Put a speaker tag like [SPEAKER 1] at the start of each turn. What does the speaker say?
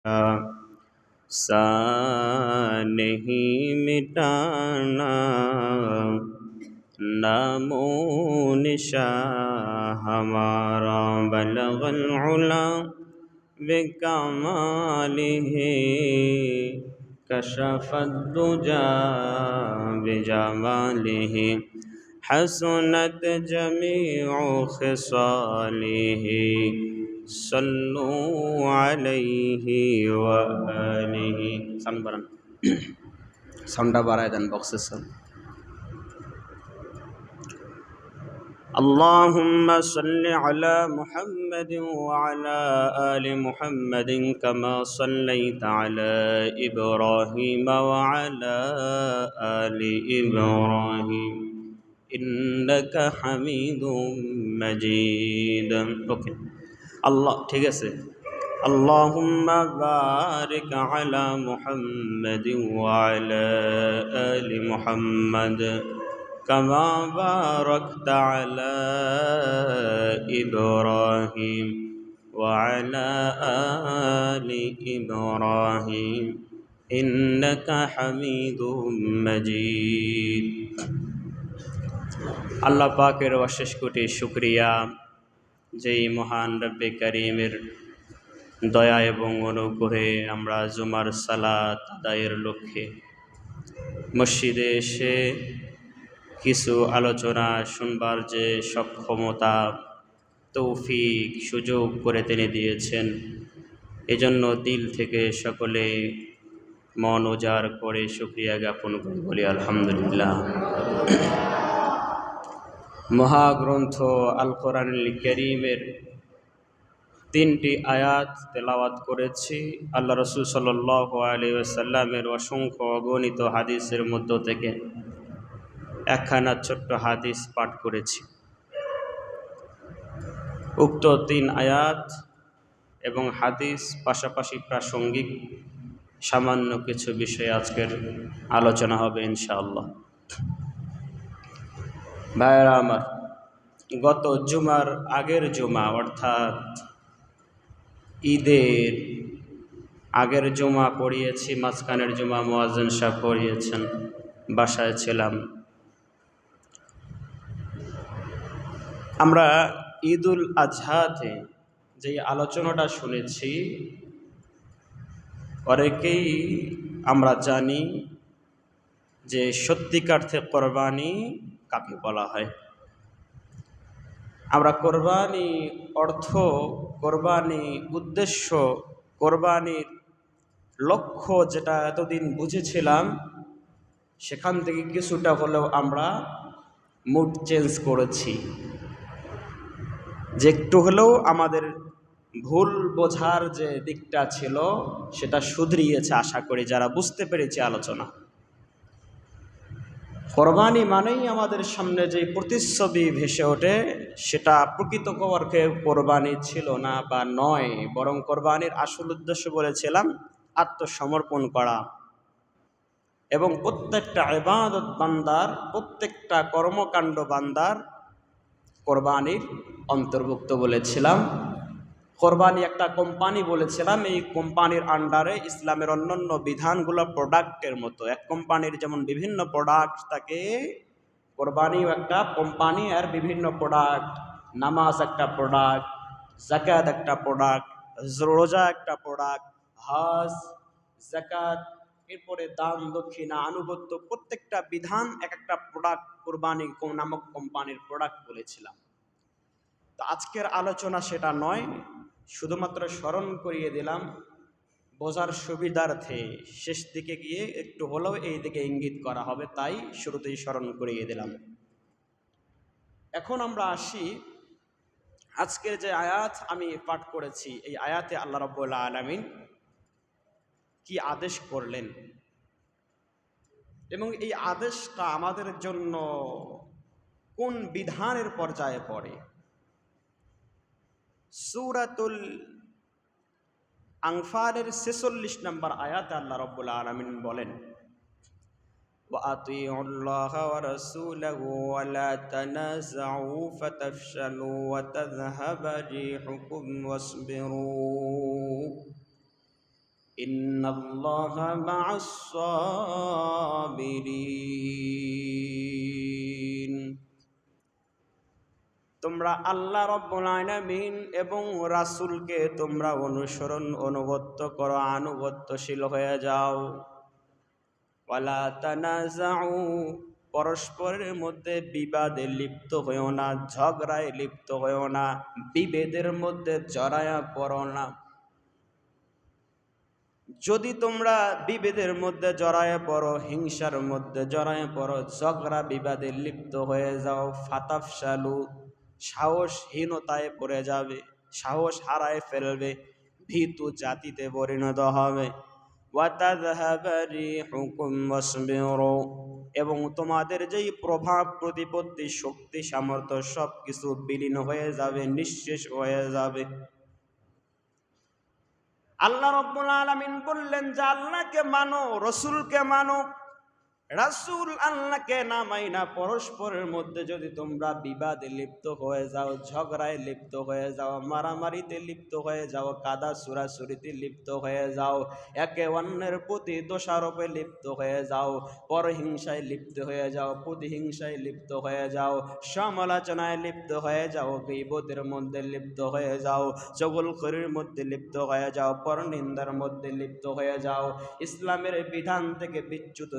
[SPEAKER 1] सा नहीं मिटाना नामो निशा हमारा बलगल उला बिकमालिही कशफत दुजा बिजमालिही हसनत जमीउ खिसालिही सल्लु अलैहि व आलिहि। साउंड বাড়ান, সাউন্ডটা বাড়ায় দেন বক্সের সাউন্ড। اللهم صل على محمد وعلى آل محمد كما صليت على إبراهيم وعلى آل إبراهيم إنك حميد مجيد. ওকে আল্লাহ, ঠিক আছে। اللهم بارك على محمد وعلى آل محمد كما باركت على إبراهيم وعلى آل إبراهيم إنك حميد مجيد. আল্লাহ পাকের অশেষ কোটি শুকরিয়া, যেই মহান রব্বে কারীমের দয়া এবং অনুগ্রহে আমরা জুমার সালাত আদায়ের লক্ষ্যে মসজিদে এসে কিছু আলোচনা শুনবার যে সক্ষমতা, তৌফিক, সুযোগ করে তিনি দিয়েছেন, এজন্য দিল থেকে সকলে মন উজাড় করে শুকরিয়া জ্ঞাপন করে বলি আলহামদুলিল্লাহ। মহাগ্রন্থ আল কোরআনুল কারীমের 3টি আয়াত তেলাওয়াত করেছি। আল্লাহ রসুল সাল্লাল্লাহু আলাইহি ওয়াসাল্লামের অসংখ্য অগণিত হাদিসের মধ্য থেকে একখানা ছোট্ট হাদিস পাঠ করেছি। উক্ত 3 আয়াত এবং হাদিস পাশাপাশি প্রাসঙ্গিক সামান্য কিছু বিষয়ে আজকের আলোচনা হবে ইনশাআল্লাহ। ভাইরা আমার, গত জুমার আগের জুমা অর্থাৎ ঈদের আগের জুমা পড়িয়েছি, মাঝখানের জুমা মুয়াজ্জিন সাহেব পড়িয়েছেন, বাসায় ছিলাম। আমরা ঈদুল আজহাতে যে আলোচনাটা শুনেছি, অনেকেই আমরা জানি যে সত্যিকার্থে কোরবানি কাকে বলা হয়। আমরা কোরবানি অর্থ, কোরবানি উদ্দেশ্য, কোরবানির লক্ষ্য যেটা এতদিন বুঝেছিলাম, সেখান থেকে কিছুটা হলেও আমরা মুড চেঞ্জ করেছি, যে একটু হলেও আমাদের ভুল বোঝার যে দিকটা ছিল সেটা শুধরিয়েছে আশা করি, যারা বুঝতে পেরেছি আলোচনা। কোরবানি মানেই আমাদের সামনে যে প্রতিচ্ছবি ভেসে ওঠে, সেটা প্রকৃত অর্থে কোরবানি ছিল না বা নয়, বরং কোরবানির আসল উদ্দেশ্য বলেছিলাম আত্মসমর্পণ করা, এবং প্রত্যেকটা ইবাদত বান্দার, প্রত্যেকটা কর্মকাণ্ড বান্দার কোরবানির অন্তর্ভুক্ত বলেছিলাম। কোরবানি একটা কোম্পানি বলেছিলাম, এই কোম্পানির আন্ডারে ইসলামের অন্যান্য বিধানগুলো প্রোডাক্টের মতো। এক কোম্পানির যেমন বিভিন্ন প্রোডাক্ট থাকে, কোরবানিও একটা কোম্পানি আর বিভিন্ন প্রোডাক্ট। নামাজ একটা প্রোডাক্ট, যাকাত একটা প্রোডাক্ট, রোজা একটা প্রোডাক্ট, হজ, যাকাত, এরপরে দান দক্ষিণা, আনুগত্য, প্রত্যেকটা বিধান এক একটা প্রোডাক্ট, কোরবানি নামক কোম্পানির প্রোডাক্ট বলেছিলাম। তো আজকের আলোচনা সেটা নয়, শুধুমাত্র স্মরণ করিয়ে দিলাম বোঝার সুবিধার্থে। শেষ দিকে গিয়ে একটু হলেও এই দিকে ইঙ্গিত করা হবে, তাই শুরুতেই স্মরণ করিয়ে দিলাম। এখন আমরা আসি আজকের যে আয়াত আমি পাঠ করেছি, এই আয়াতে আল্লাহ রাব্বুল আলামিন কি আদেশ করলেন এবং এই আদেশটা আমাদের জন্য কোন বিধানের পর্যায়ে পড়ে। সূরাতুল আনফালের 46 নম্বর আয়াতে আল্লাহ রাব্বুল আলামিন বলেন, ওয়াতিউল্লাহা ওয়া রাসূলাহু ওয়া লা তানাযাউ ফাতাফশালু ওয়া তাযহাবা রিহুকুম ওয়াসবিরু। ইন্নাল্লাহা মা'আস সাবিরিন। তোমরা আল্লাহ রাব্বুল আলামিন এবং রাসূলকে তোমরা অনুসরণ অনুগত্য করো, আনুগত্যশীল হয়ে যাও। ওয়ালা তানাজাউ, পরস্পরের মধ্যে বিবাদে লিপ্ত হইও না, ঝগড়ায় লিপ্ত হইও না, বিভেদের মধ্যে জড়ায়া পড়ো না। যদি তোমরা বিভেদের মধ্যে জড়ায় পড়ো, হিংসার মধ্যে জড়ায় পড়ো, ঝগড়া বিবাদে লিপ্ত হয়ে যাও, ফাতাফশালু, সাহসহীনতায় পড়ে যাবে, সাহস হারায় ফেলবে, ভীতু জাতিতে পরিণত হবে। ওয়াতাযহাবা রিহুকুম ওয়াসবিরু, এবং তোমাদের যেই প্রভাব প্রতিপত্তি শক্তি সামর্থ্য সব কিছু বিলীন হয়ে যাবে, নিঃশেষ হয়ে যাবে। আল্লাহ রাব্বুল আলামিন বললেন যে আল্লাহকে মানো, রসুলকে মানো। রাসূল আল্লাহকে না মাইনা পরস্পরের মধ্যে যদি তোমরা বিবাদে লিপ্ত হয়ে যাও, ঝগড়ায় লিপ্ত হয়ে যাও, মারামারিতে লিপ্ত হয়ে যাও, কাদা ছুড়াছুড়িতে লিপ্ত হয়ে যাও, একে অন্যের প্রতি দোষারোপে লিপ্ত হয়ে যাও, পরহিংসায় লিপ্ত হয়ে যাও, প্রতিহিংসায় লিপ্ত হয়ে যাও, সমালোচনায় লিপ্ত হয়ে যাও, গীবতের মধ্যে লিপ্ত হয়ে যাও, চগলখড়ির মধ্যে লিপ্ত হয়ে যাও, পরনিন্দার মধ্যে লিপ্ত হয়ে যাও, ইসলামের বিধান থেকে বিচ্যুত